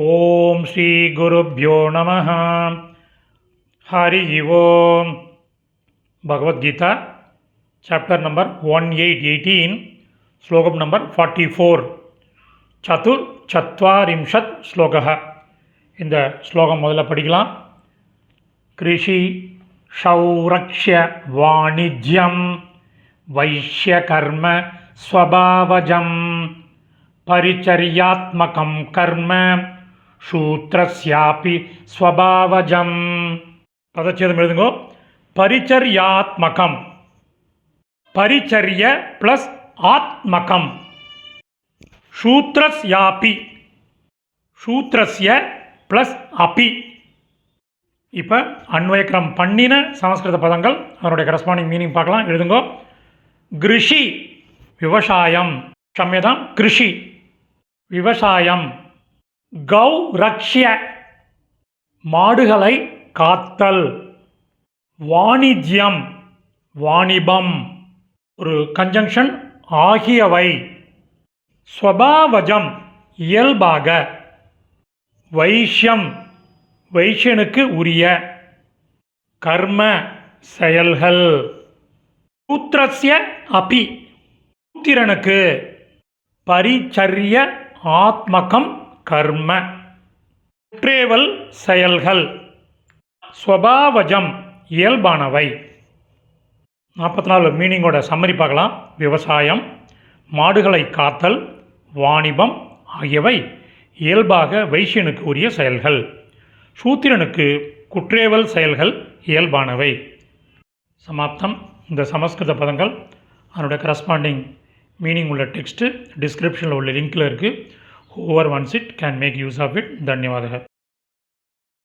ஓம் ஸ்ரீ குருப்யோ நமः. ஹரி ஓம். Bhagavad Gita chapter number 1818 ஸ்லோகம் number 44 சத்வாரிம்ஷத் ஸ்லோகः. இந்த ஸ்லோகம் முதல்ல படிக்கலாம். கிருஷி ஷௌரக்ஷ்ய வாணிஜ்யம் வைஷ்ய கர்ம ஸ்வபாவஜம் பரிச்சர்யாத்மகம் கர்ம சூத்ரஸ்யாபி ஸ்வபாவஜம். பதச்சேதம் எழுதுங்கோ. பரிச்சர்யாத்மகம், பரிச்சர்ய ப்ளஸ் ஆத்மகம், சூத்ரஸ்யாபி, சூத்ரஸ்ய ப்ளஸ் அபி. இப்போ அன்வயக்கிரம் பண்ணின சமஸ்கிருத பதங்கள் அதனுடைய கரஸ்பாண்டிங் மீனிங் பார்க்கலாம். எழுதுங்கோ. கிருஷி விவசாயம், க்ஷம்யதாம் கிருஷி விவசாயம். கௌ ரக்ஷ்ய மாடுகளை காத்தல். வாணிஜ்யம் வாணிபம், ஒரு கன்ஜங்ஷன் ஆகியவை. ஸ்வபாவஜம் இயல்பாக. வைஷ்யம் வைஷ்யனுக்கு உரிய. கர்ம செயல்கள். சூத்ரஸ்ய அபி சூத்திரனுக்கு. பரிச்சர்ய ஆத்மகம் கர்ம குற்றேவல் செயல்கள். ஸ்வபாவஜம் இயல்பானவை. 44 மீனிங்கோட சம்மரி பார்க்கலாம். விவசாயம், மாடுகளை காத்தல், வாணிபம் ஆகியவை இயல்பாக வைஷ்யனுக்கு உரிய செயல்கள். சூத்திரனுக்கு குற்றேவல் செயல்கள் இயல்பானவை. சமாப்தம். இந்த சமஸ்கிருத பதங்கள் அதனுடைய கரஸ்பாண்டிங் மீனிங் உள்ள டெக்ஸ்ட்டு டிஸ்கிரிப்ஷனில் உள்ள லிங்க்கில் இருக்குது. Whoever wants it can make use of it. தன்யவாதக.